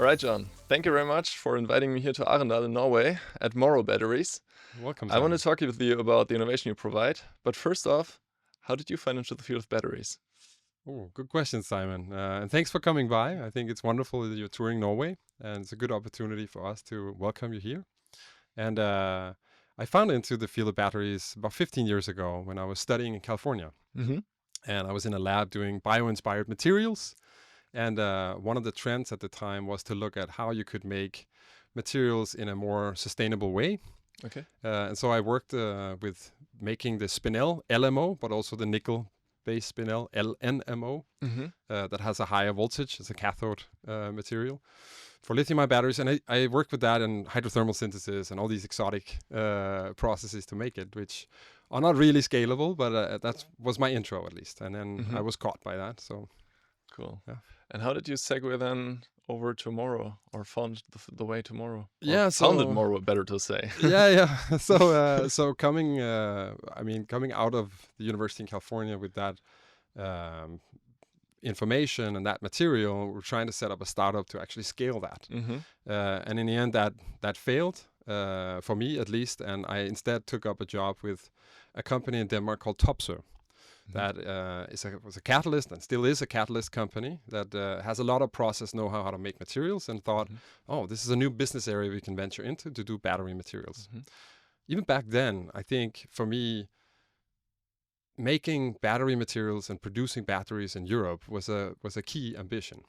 All right, John. Thank you very much for inviting me here to Arendal in Norway at MORROW Batteries. Welcome, I want Simon. to talk with you about the innovation you provide. But first off, how did you find into the field of batteries? Oh, good question, Simon. And thanks for coming by. I think it's wonderful that you're touring Norway, and it's a good opportunity for us to welcome you here. And I found into the field of batteries about 15 years ago when I was studying in California. Mm-hmm. And I was in a lab doing bio-inspired materials. And one of the trends at the time was to look at how you could make materials in a more sustainable way. Okay. And so I worked with making the spinel LMO, but also the nickel-based spinel LNMO Mm-hmm. that has a higher voltage as a cathode material for lithium-ion batteries. And I worked with that in hydrothermal synthesis and all these exotic processes to make it, which are not really scalable, but that was my intro at least. And then I was caught by that. So Cool. Yeah. And how did you segue then over to MORROW, or found the way to MORROW? Yeah, Or founded so MORROW, better to say. yeah. So coming out of the university in California with that um, information and that material, we're trying to set up a startup to actually scale that. Mm-hmm. And in the end, that failed for me at least, and I instead took up a job with a company in Denmark called Topsø. That was a catalyst and still is a catalyst company that has a lot of process know-how how to make materials, and thought, oh, this is a new business area we can venture into to do battery materials. Even back then, I think for me, making battery materials and producing batteries in Europe was a key ambition.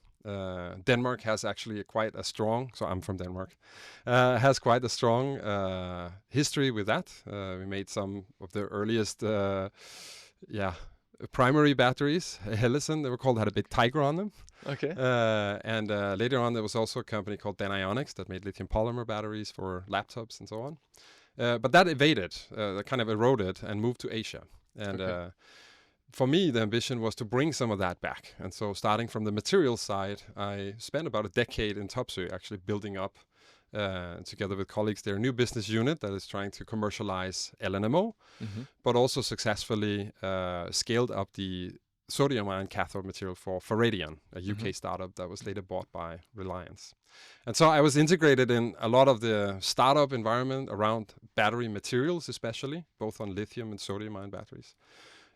Denmark has actually quite a strong, so I'm from Denmark, has quite a strong history with that. We made some of the earliest primary batteries, Hellesen, they were called, had a big tiger on them. Okay. And later on, there was also a company called Dan Ionics that made lithium polymer batteries for laptops and so on. But that that kind of eroded and moved to Asia. And for me, the ambition was to bring some of that back. And so starting from the material side, I spent about a decade in Topsø actually building up, together with colleagues, their new business unit that is trying to commercialize LNMO, but also successfully scaled up the sodium-ion cathode material for Faradion, a UK startup that was later bought by Reliance. And so I was integrated in a lot of the startup environment around battery materials, especially, both on lithium and sodium-ion batteries.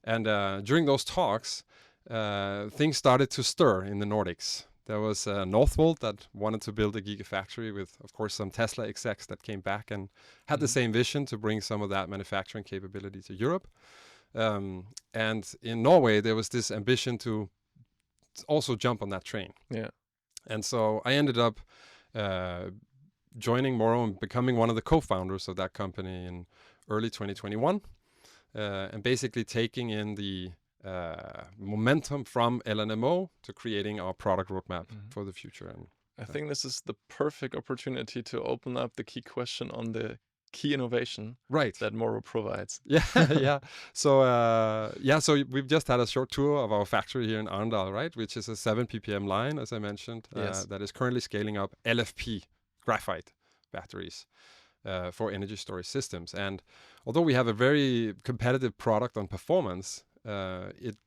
And during those talks, things started to stir in the Nordics. There was Northvolt that wanted to build a gigafactory with, of course, some Tesla execs that came back and had the same vision to bring some of that manufacturing capability to Europe. And in Norway, there was this ambition to also jump on that train. Yeah. And so I ended up joining MORROW and becoming one of the co-founders of that company in early 2021, and basically taking in the momentum from LNMO to creating our product roadmap for the future. And I think this is the perfect opportunity to open up the key question on the key innovation that MORROW provides. Yeah. So we've just had a short tour of our factory here in Arendal, right? Which is a 7 ppm line, as I mentioned, that is currently scaling up LFP graphite batteries for energy storage systems. And although we have a very competitive product on performance, it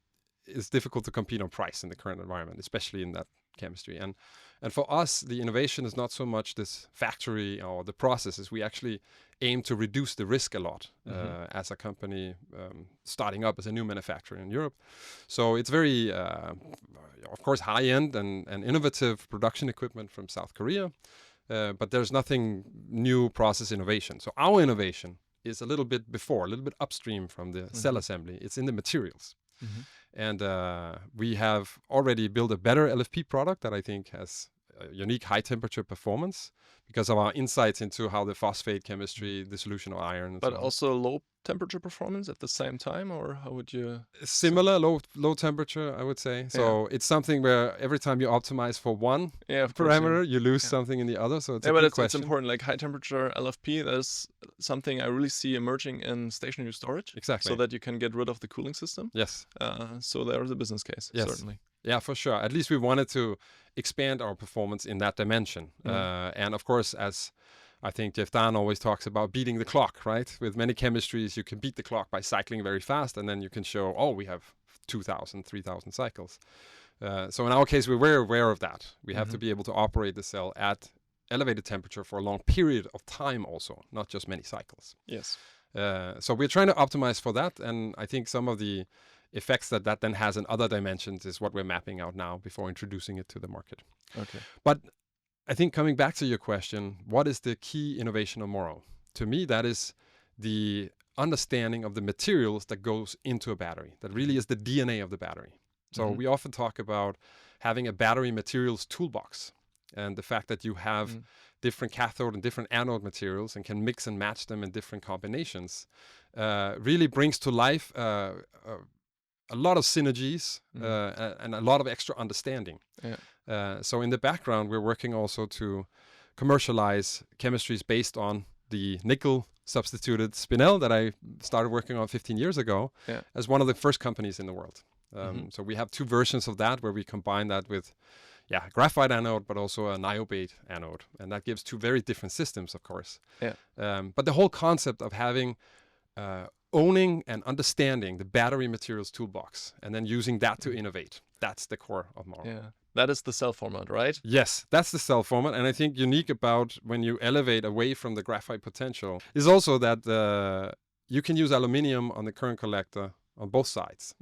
is difficult to compete on price in the current environment, especially in that chemistry. And for us, the innovation is not so much this factory or the processes. We actually aim to reduce the risk a lot as a company starting up as a new manufacturer in Europe. So it's very, of course, high-end and innovative production equipment from South Korea, but there's nothing new process innovation. So our innovation is a little bit before, a little bit upstream from the cell assembly. It's in the materials. And we have already built a better LFP product that I think has a unique high temperature performance because of our insights into how the phosphate chemistry, the solution of iron, and but so on. also low temperature performance at the same time, or how would you? Similar low temperature, I would say. So it's something where every time you optimize for one parameter, you lose something in the other. So it's a good question. It's important. Like high temperature LFP, that is something I really see emerging in stationary storage. Exactly. So that you can get rid of the cooling system. Yes. So there is a business case, certainly. Yeah, for sure. At least we wanted to expand our performance in that dimension. And of course, as I think Jeff Dan always talks about beating the clock, right? With many chemistries, you can beat the clock by cycling very fast, and then you can show, oh, we have 2,000, 3,000 cycles. So in our case, we were aware of that. We have to be able to operate the cell at elevated temperature for a long period of time also, not just many cycles. Yes. So we're trying to optimize for that. And I think some of the effects that then has in other dimensions is what we're mapping out now before introducing it to the market. Okay. But I think coming back to your question, what is the key innovation of Morrow? To me, that is the understanding of the materials that goes into a battery. That really is the DNA of the battery. So we often talk about having a battery materials toolbox, and the fact that you have different cathode and different anode materials and can mix and match them in different combinations really brings to life a lot of synergies and a lot of extra understanding. Yeah. So in the background, we're working also to commercialize chemistries based on the nickel substituted spinel that I started working on 15 years ago as one of the first companies in the world. So we have two versions of that where we combine that with graphite anode, but also a niobate anode. And that gives two very different systems, of course. Yeah. But the whole concept of having owning and understanding the battery materials toolbox and then using that to innovate, that's the core of Morrow. Yeah. That is the cell format, right? Yes, that's the cell format. And I think unique about when you elevate away from the graphite potential is also that you can use aluminium on the current collector on both sides.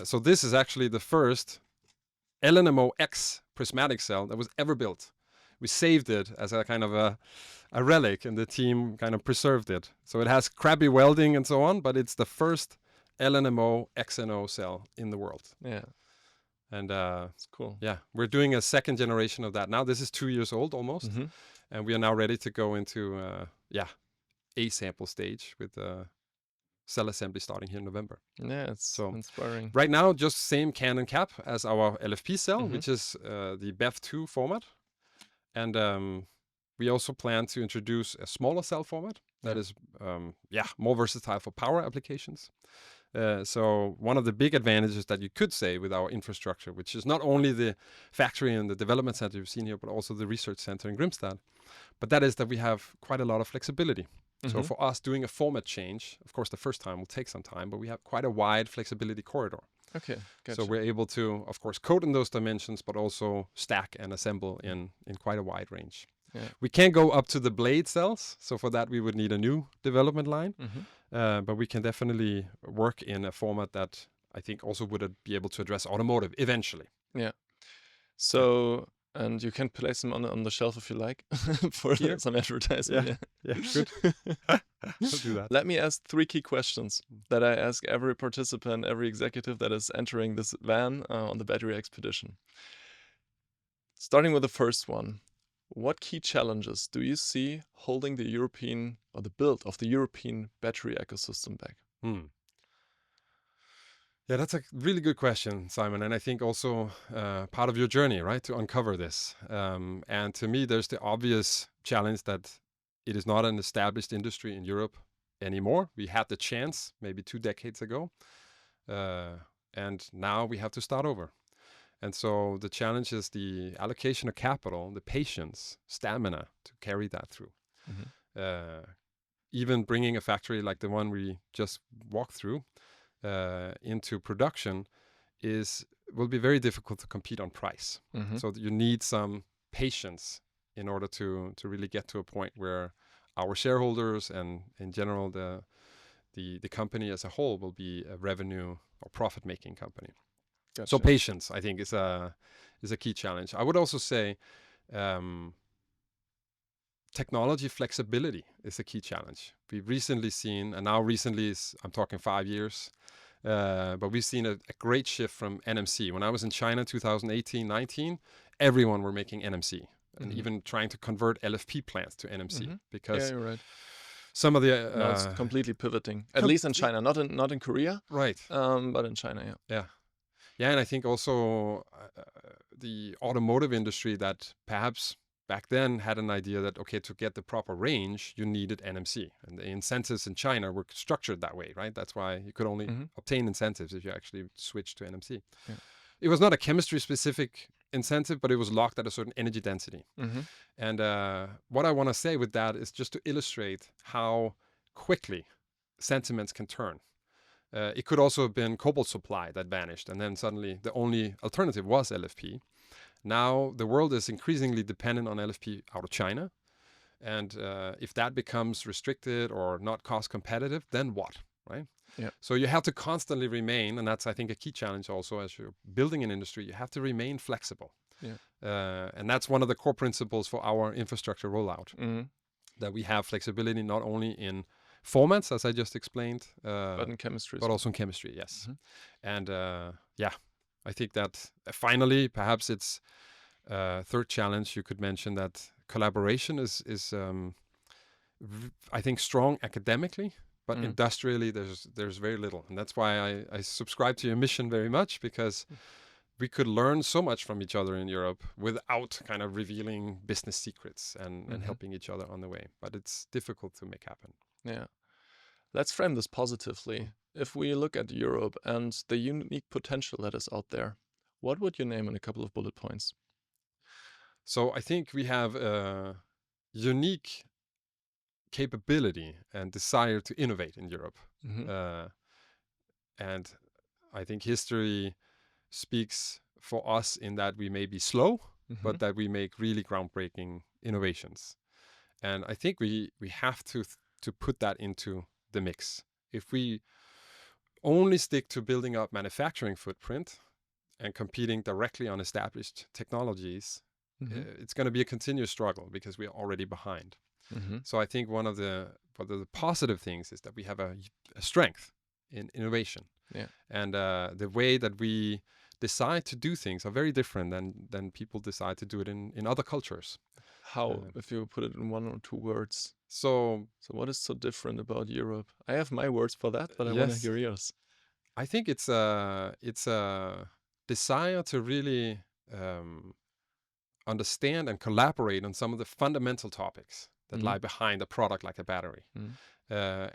So this is actually the first LNMO-X prismatic cell that was ever built. We saved it as a kind of a relic, and the team kind of preserved it. So it has crappy welding and so on, but it's the first LNMO-XNO cell in the world. Yeah. And it's cool. Yeah, we're doing a second generation of that now. This is 2 years old almost, and we are now ready to go into a sample stage with cell assembly starting here in November. Yeah, it's so inspiring. Right now, just same can and cap as our LFP cell, which is the BEV2 format, and we also plan to introduce a smaller cell format that is more versatile for power applications. So one of the big advantages that you could say with our infrastructure, which is not only the factory and the development center you've seen here, but also the research center in Grimstad, but that is that we have quite a lot of flexibility. So for us, doing a format change, of course, the first time will take some time, but we have quite a wide flexibility corridor. Okay, gotcha. So we're able to, of course, code in those dimensions, but also stack and assemble in quite a wide range. Yeah. We can't go up to the blade cells. So for that, we would need a new development line. But we can definitely work in a format that I think also would be able to address automotive eventually. Yeah. So, and you can place them on the shelf if you like for some advertisement. Yeah, good. I'll do that. Let me ask 3 key questions that I ask every participant, every executive that is entering this van on the battery expedition. Starting with the first one. What key challenges do you see holding the European or the build of the European battery ecosystem back? Yeah, that's a really good question, Simon. And I think also part of your journey, right, to uncover this. And to me, there's the obvious challenge that it is not an established industry in Europe anymore. We had the chance maybe 2 decades ago. And now we have to start over. And so the challenge is the allocation of capital, the patience, stamina to carry that through. Even bringing a factory like the one we just walked through into production will be very difficult to compete on price. So you need some patience in order to really get to a point where our shareholders and in general the company as a whole will be a revenue or profit-making company. Gotcha. So patience, I think, is a key challenge. I would also say technology flexibility is a key challenge. We've recently seen, and now recently is, I'm talking 5 years, but we've seen a great shift from NMC. When I was in China 2018-19, everyone were making NMC and even trying to convert LFP plants to NMC because you're right. Some of the now it's completely pivoting, at least in China, not in Korea, right? But in China, Yeah, and I think also the automotive industry that perhaps back then had an idea that, okay, to get the proper range, you needed NMC. And the incentives in China were structured that way, right? That's why you could only obtain incentives if you actually switched to NMC. Yeah. It was not a chemistry-specific incentive, but it was locked at a certain energy density. And what I want to say with that is just to illustrate how quickly sentiments can turn. It could also have been cobalt supply that vanished, and then suddenly the only alternative was LFP. Now the world is increasingly dependent on LFP out of China, and if that becomes restricted or not cost competitive, then what, right? Yeah. So you have to constantly remain, and that's, I think, a key challenge also as you're building an industry. You have to remain flexible. Yeah. And that's one of the core principles for our infrastructure rollout, Mm-hmm. that we have flexibility not only in formats, as I just explained, But in chemistry as but well. also in chemistry, yes. Mhm. And yeah, I think that finally, perhaps it's third challenge you could mention, that collaboration is I think strong academically, but Mm. industrially there's very little, and that's why I subscribe to your mission very much, because we could learn so much from each other in Europe without kind of revealing business secrets and Mhm. helping each other on the way. But it's difficult to make happen. Yeah. Let's frame this positively. If we look at Europe and the unique potential that is out there, what would you name in a couple of bullet points? So I think we have a unique capability and desire to innovate in Europe. Mhm. And I think history speaks for us in that we may be slow, but Mhm. that we make really groundbreaking innovations. And I think we have to put that into the mix. If we only stick to building up manufacturing footprint and competing directly on established technologies, Mhm. it's going to be a continuous struggle because we are already behind. Mhm. So I think one of the positive things is that we have a strength in innovation, Yeah. and the way that we decide to do things are very different than people decide to do it in other cultures. How, if you put it in one or two words? So So what is so different about Europe? I have my words for that, but I want to yes, hear yours. I think it's a desire to really understand and collaborate on some of the fundamental topics that Mhm. lie behind a product like a battery. Mhm.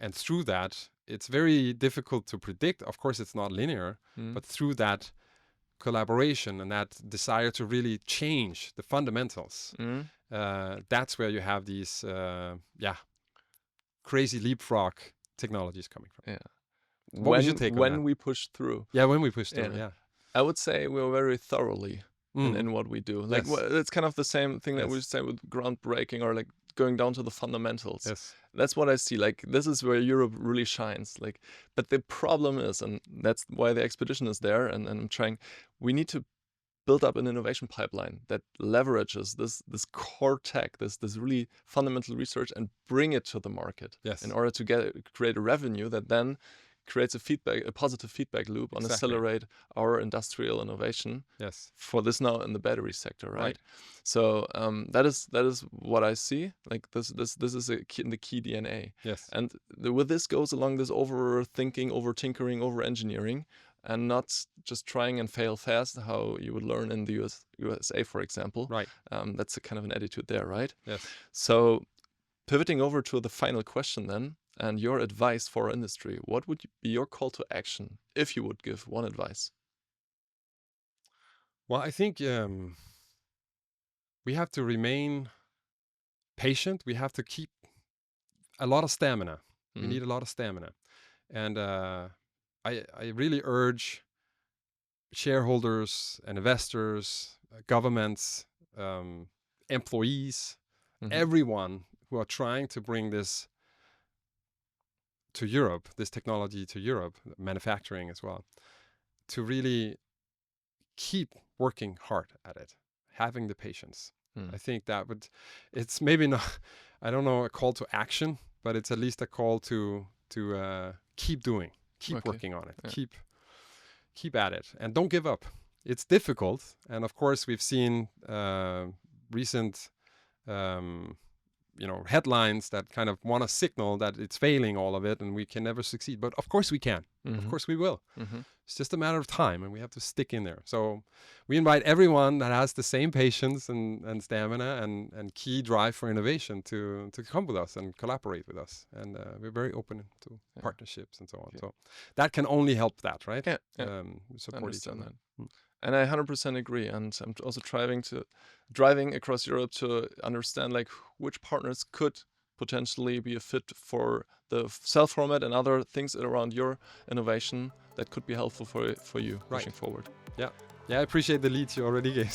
And through that, it's very difficult to predict. Of course, it's not linear, Mhm. but through that collaboration and that desire to really change the fundamentals, Mhm. that's where you have these, crazy leapfrog technologies coming from. Yeah. What was your take on that? When we push through. Yeah, when we push through, Yeah. yeah. I would say we're very thoroughly Mm, in what we do. Like yes, it's kind of the same thing that we yes, say with groundbreaking or like going down to the fundamentals. yes, That's what I see. Like this is where Europe really shines. Like, but the problem is, and that's why the expedition is there. And I'm trying. We need to build up an innovation pipeline that leverages this core tech, this really fundamental research, and bring it to the market in yes, order to create a revenue that then creates a positive feedback loop and exactly. accelerate our industrial innovation Yes, for this now in the battery sector, right? right. So that is what I see. Like this is in the key DNA, Yes, and with this goes along this overthinking, over tinkering, over engineering, and not just trying and fail fast, how you would learn in the USA, for example. right. That's a kind of an attitude there, right? Yes. So pivoting over to the final question then, and your advice for our industry, what would be your call to action if you would give one advice? Well, I think we have to remain patient. We have to keep a lot of stamina. We Mm-hmm. need a lot of stamina. And I really urge shareholders and investors, governments, um, employees, Mm-hmm. everyone who are trying to bring this to Europe, this technology to Europe, manufacturing as well, to really keep working hard at it, having the patience. Mm. I think that would, it's maybe not, I don't know, a call to action, but it's at least a call to keep doing, keep Okay. working on it, Yeah. keep at it, and don't give up. It's difficult, and of course we've seen recent headlines that kind of want to signal that it's failing, all of it, and we can never succeed. But of course we can. Of Mm-hmm. course we will. Mm-hmm. It's just a matter of time, and we have to stick in there. So we invite everyone that has the same patience and stamina and key drive for innovation to come with us and collaborate with us. And we're very open to Yeah. partnerships and so on. Okay. So that can only help that, right? Yeah. Yeah. We I support each understand other. that. And I 100% agree. And I'm also driving across Europe to understand like which partners could potentially be a fit for the cell format and other things around your innovation that could be helpful for you pushing forward. Yeah. Yeah, I appreciate the leads you already gave.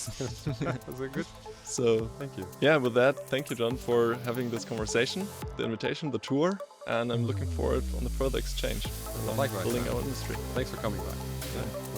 That was a good. So Thank you. yeah, with that, thank you, John, for having this conversation, the invitation, the tour, and I'm looking forward on the further exchange along Likewise. building our industry. Thanks for coming back. Yeah.